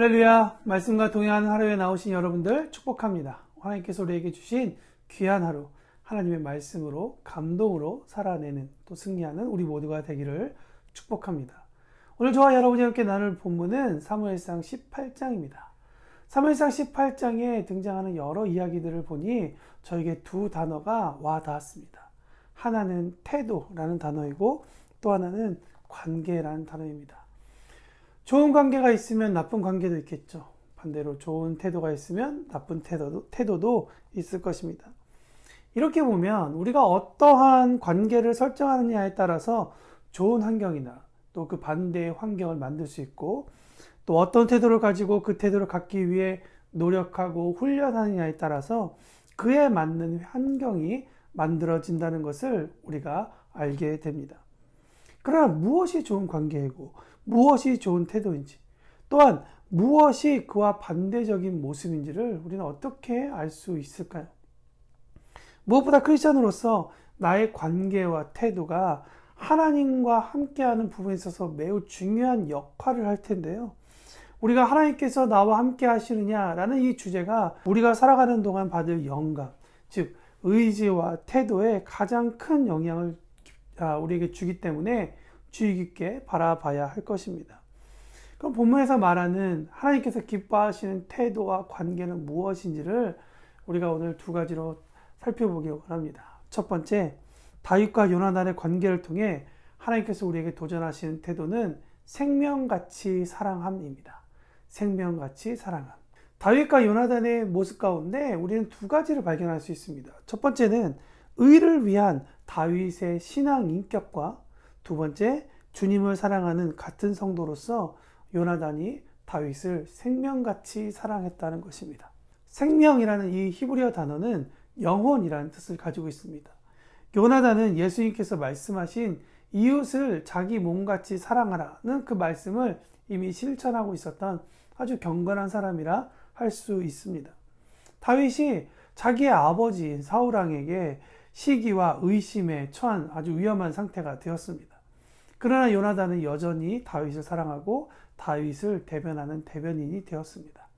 할렐루야. 말씀과 동행하는 하루에 나오신 여러분들 축복합니다. 하나님께서 우리에게 주신 귀한 하루, 하나님의 말씀으로 감동으로 살아내는 또 승리하는 우리 모두가 되기를 축복합니다. 오늘 저와 여러분이 함께 나눌 본문은 사무엘상 18장입니다. 사무엘상 18장에 등장하는 여러 이야기들을 보니 저에게 두 단어가 와 닿았습니다. 하나는 태도라는 단어이고 또 하나는 관계라는 단어입니다. 좋은 관계가 있으면 나쁜 관계도 있겠죠. 반대로 좋은 태도가 있으면 나쁜 태도도 있을 것입니다. 이렇게 보면 우리가 어떠한 관계를 설정하느냐에 따라서 좋은 환경이나 또 그 반대의 환경을 만들 수 있고, 또 어떤 태도를 가지고 그 태도를 갖기 위해 노력하고 훈련하느냐에 따라서 그에 맞는 환경이 만들어진다는 것을 우리가 알게 됩니다. 그러나 무엇이 좋은 관계이고 무엇이 좋은 태도인지, 또한 무엇이 그와 반대적인 모습인지를 우리는 어떻게 알 수 있을까요? 무엇보다 크리스천으로서 나의 관계와 태도가 하나님과 함께하는 부분에 있어서 매우 중요한 역할을 할 텐데요. 우리가 하나님께서 나와 함께 하시느냐라는 이 주제가 우리가 살아가는 동안 받을 영감, 즉 의지와 태도에 가장 큰 영향을 우리에게 주기 때문에 주의 깊게 바라봐야 할 것입니다. 그럼 본문에서 말하는 하나님께서 기뻐하시는 태도와 관계는 무엇인지를 우리가 오늘 두 가지로 살펴보기 원합니다. 첫 번째, 다윗과 요나단의 관계를 통해 하나님께서 우리에게 도전하시는 태도는 생명같이 사랑함입니다. 생명같이 사랑함. 다윗과 요나단의 모습 가운데 우리는 두 가지를 발견할 수 있습니다. 첫 번째는 의를 위한 다윗의 신앙 인격과, 두 번째, 주님을 사랑하는 같은 성도로서 요나단이 다윗을 생명같이 사랑했다는 것입니다. 생명이라는 이 히브리어 단어는 영혼이라는 뜻을 가지고 있습니다. 요나단은 예수님께서 말씀하신 이웃을 자기 몸같이 사랑하라는 그 말씀을 이미 실천하고 있었던 아주 경건한 사람이라 할 수 있습니다. 다윗이 자기의 아버지인 사울왕에게 시기와 의심에 처한 아주 위험한 상태가 되었습니다. 그러나 요나단은 여전히 다윗을 사랑하고 다윗을 대변하는 대변인이 되었습니다.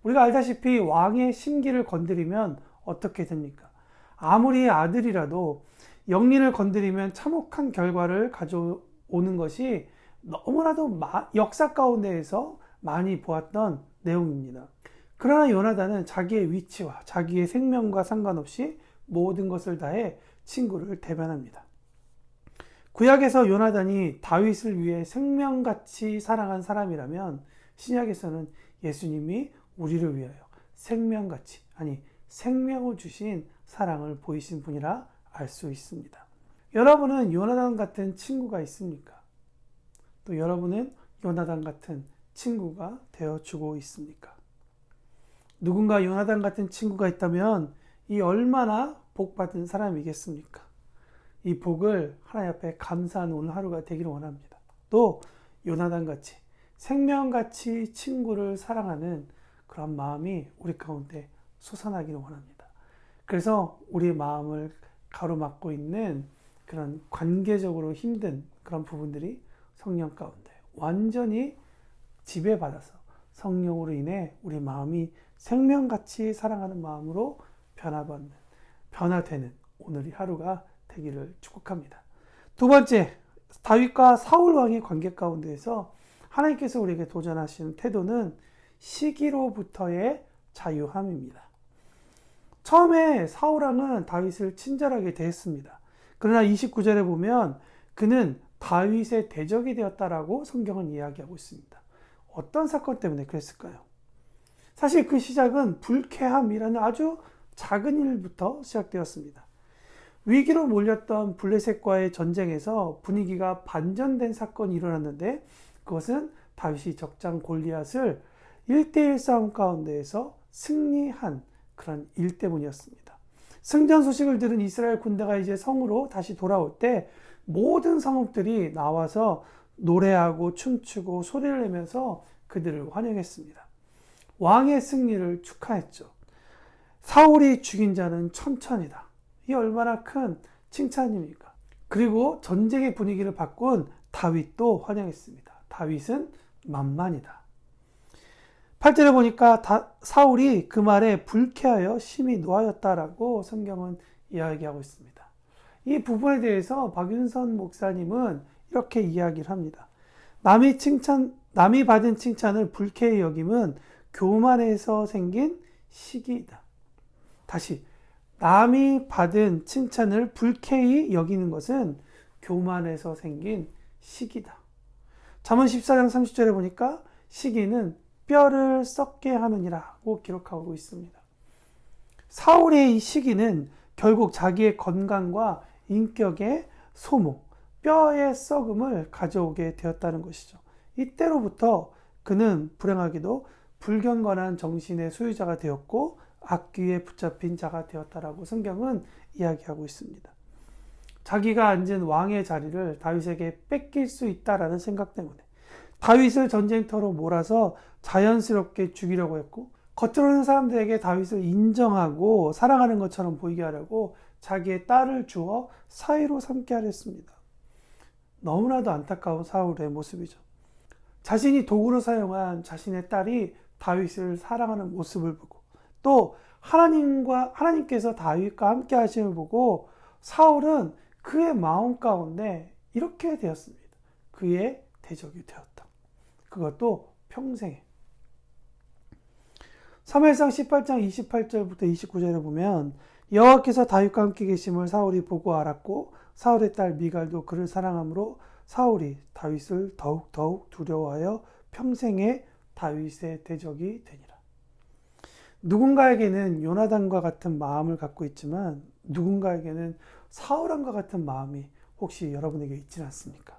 우리가 알다시피 왕의 심기를 건드리면 어떻게 됩니까? 아무리 아들이라도 영린을 건드리면 참혹한 결과를 가져오는 것이 너무나도 역사 가운데에서 많이 보았던 내용입니다. 그러나 요나단은 자기의 위치와 자기의 생명과 상관없이 모든 것을 다해 친구를 대변합니다. 구약에서 요나단이 다윗을 위해 생명같이 사랑한 사람이라면 신약에서는 예수님이 우리를 위하여 생명같이, 아니 생명을 주신 사랑을 보이신 분이라 알 수 있습니다. 여러분은 요나단 같은 친구가 있습니까? 또 여러분은 요나단 같은 친구가 되어주고 있습니까? 누군가 요나단 같은 친구가 있다면 이 얼마나 복받은 사람이겠습니까? 이 복을 하나님 앞에 감사하는 오늘 하루가 되기를 원합니다. 또 요나단같이 생명같이 친구를 사랑하는 그런 마음이 우리 가운데 솟아나기를 원합니다. 그래서 우리의 마음을 가로막고 있는 그런 관계적으로 힘든 그런 부분들이 성령 가운데 완전히 지배받아서 성령으로 인해 우리 마음이 생명같이 사랑하는 마음으로 변화되는 오늘 이 하루가 되기를 축복합니다. 두 번째, 다윗과 사울 왕의 관계 가운데에서 하나님께서 우리에게 도전하시는 태도는 시기로부터의 자유함입니다. 처음에 사울 왕은 다윗을 친절하게 대했습니다. 그러나 29절에 보면 그는 다윗의 대적이 되었다라고 성경은 이야기하고 있습니다. 어떤 사건 때문에 그랬을까요? 사실 그 시작은 불쾌함이라는 아주 작은 일부터 시작되었습니다. 위기로 몰렸던 블레셋과의 전쟁에서 분위기가 반전된 사건이 일어났는데, 그것은 다윗이 적장 골리앗을 1대1 싸움 가운데에서 승리한 그런 일 때문이었습니다. 승전 소식을 들은 이스라엘 군대가 이제 성으로 다시 돌아올 때 모든 성읍들이 나와서 노래하고 춤추고 소리를 내면서 그들을 환영했습니다. 왕의 승리를 축하했죠. 사울이 죽인 자는 천천이다. 이 얼마나 큰 칭찬입니까? 그리고 전쟁의 분위기를 바꾼 다윗도 환영했습니다. 다윗은 만만이다. 8절에 보니까 사울이 그 말에 불쾌하여 심히 노하였다라고 성경은 이야기하고 있습니다. 이 부분에 대해서 박윤선 목사님은 이렇게 이야기를 합니다. 남이 받은 칭찬을 불쾌히 여김은 교만에서 생긴 시기이다. 다시, 남이 받은 칭찬을 불쾌히 여기는 것은 교만에서 생긴 시기다. 잠언 14장 30절에 보니까 시기는 뼈를 썩게 하느니라고 기록하고 있습니다. 사울의 이 시기는 결국 자기의 건강과 인격의 소모, 뼈의 썩음을 가져오게 되었다는 것이죠. 이때로부터 그는 불행하게도 불경건한 정신의 소유자가 되었고 악귀에 붙잡힌 자가 되었다라고 성경은 이야기하고 있습니다. 자기가 앉은 왕의 자리를 다윗에게 뺏길 수 있다라는 생각 때문에 다윗을 전쟁터로 몰아서 자연스럽게 죽이려고 했고, 겉으로는 사람들에게 다윗을 인정하고 사랑하는 것처럼 보이게 하려고 자기의 딸을 주어 사위로 삼게 하려 했습니다. 너무나도 안타까운 사울의 모습이죠. 자신이 도구로 사용한 자신의 딸이 다윗을 사랑하는 모습을 보고, 또 하나님께서 다윗과 함께 하심을 보고 사울은 그의 마음 가운데 이렇게 되었습니다. 그의 대적이 되었다. 그것도 평생에. 사무엘상 18장 28절부터 29절에 보면 여호와께서 다윗과 함께 계심을 사울이 보고 알았고 사울의 딸 미갈도 그를 사랑하므로 사울이 다윗을 더욱 두려워하여 평생에 다윗의 대적이 되니라. 누군가에게는 요나단과 같은 마음을 갖고 있지만 누군가에게는 사울왕과 같은 마음이 혹시 여러분에게 있지는 않습니까?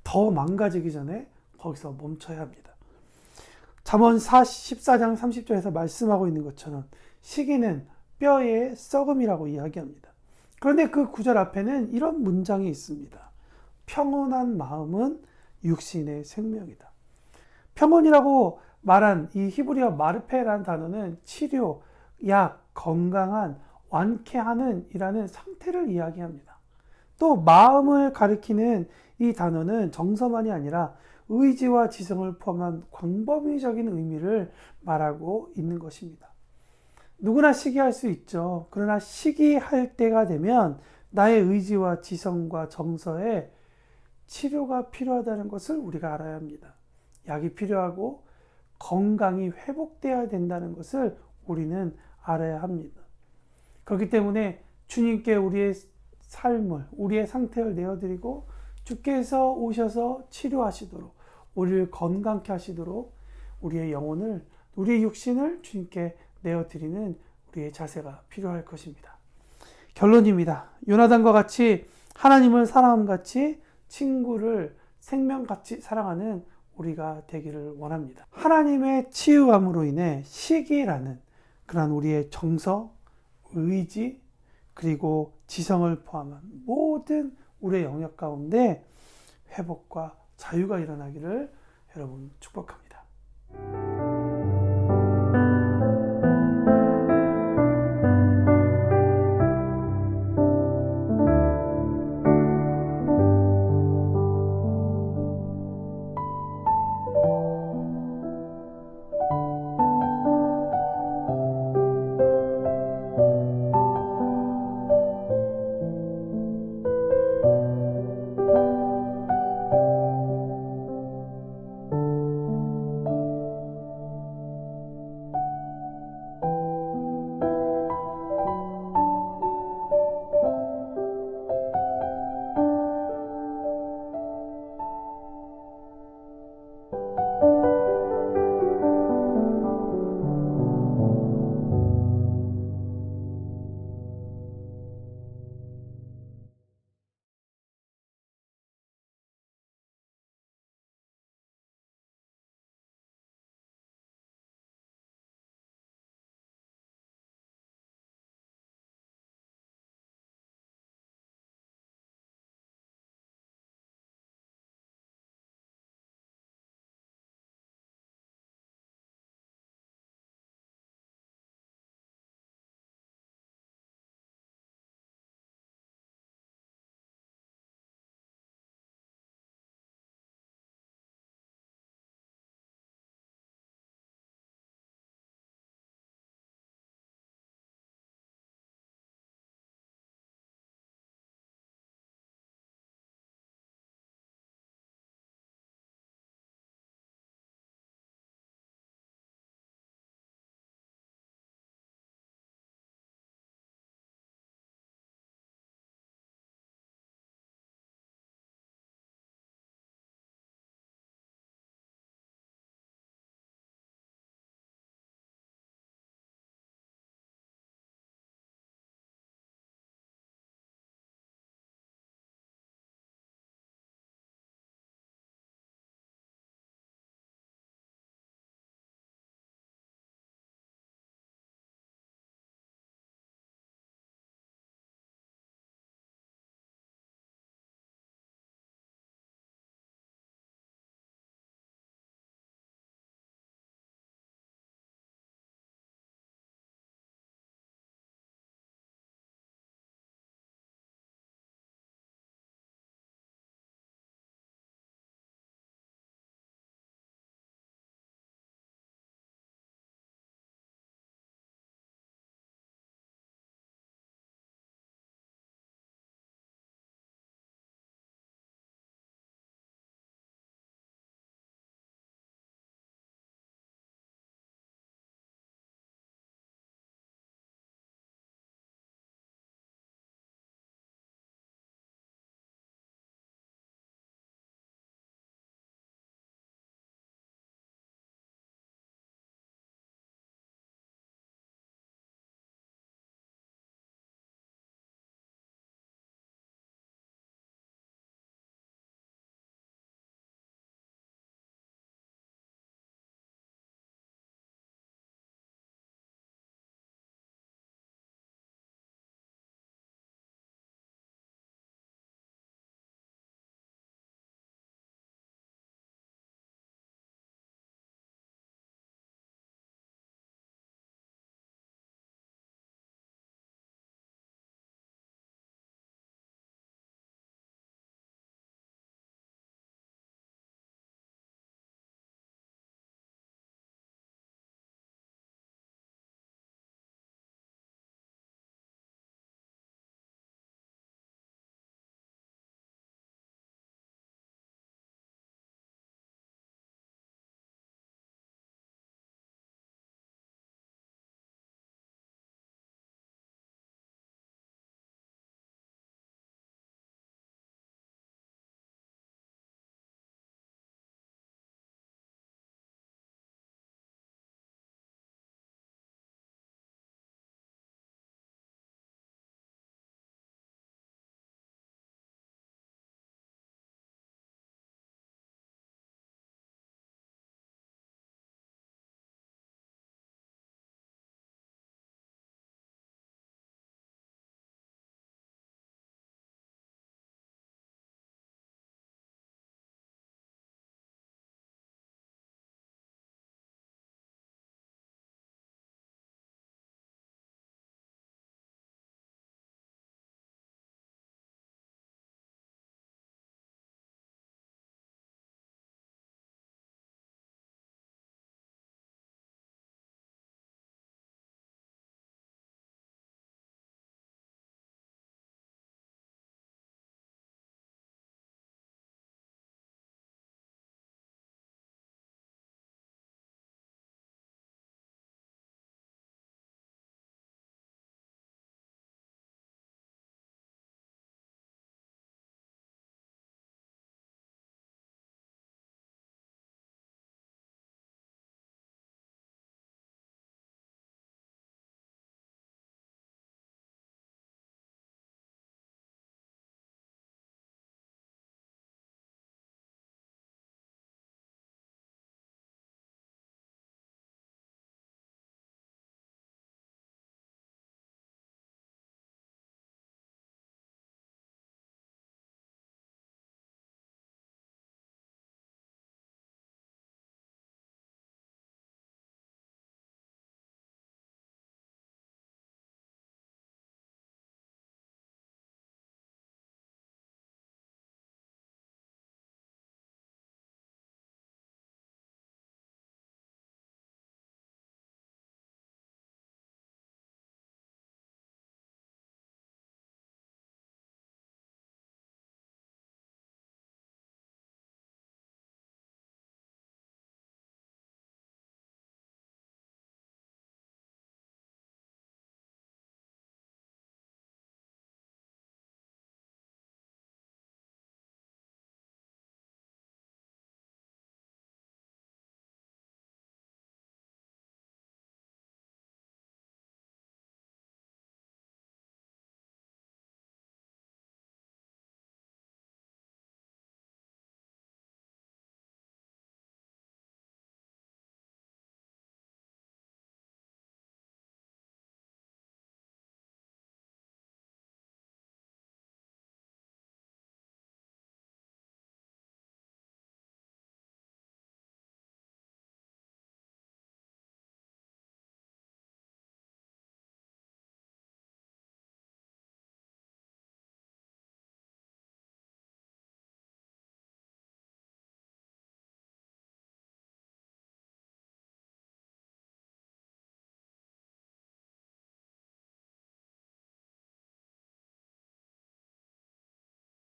더 망가지기 전에 거기서 멈춰야 합니다. 잠언 14장 30절에서 말씀하고 있는 것처럼 시기는 뼈의 썩음이라고 이야기합니다. 그런데 그 구절 앞에는 이런 문장이 있습니다. 평온한 마음은 육신의 생명이다. 평온이라고 말한 이 히브리어 마르페라는 단어는 치료, 약, 건강한, 완쾌하는 이라는 상태를 이야기합니다. 또 마음을 가리키는 이 단어는 정서만이 아니라 의지와 지성을 포함한 광범위적인 의미를 말하고 있는 것입니다. 누구나 시기할 수 있죠. 그러나 시기할 때가 되면 나의 의지와 지성과 정서에 치료가 필요하다는 것을 우리가 알아야 합니다. 약이 필요하고 건강이 회복되어야 된다는 것을 우리는 알아야 합니다. 그렇기 때문에 주님께 우리의 삶을, 우리의 상태를 내어드리고 주께서 오셔서 치료하시도록, 우리를 건강케 하시도록 우리의 영혼을, 우리의 육신을 주님께 내어드리는 우리의 자세가 필요할 것입니다. 결론입니다. 요나단과 같이 하나님을 사랑함같이 친구를 생명같이 사랑하는 우리가 되기를 원합니다. 하나님의 치유함으로 인해 시기라는 그런 우리의 정서, 의지, 그리고 지성을 포함한 모든 우리의 영역 가운데 회복과 자유가 일어나기를 여러분 축복합니다.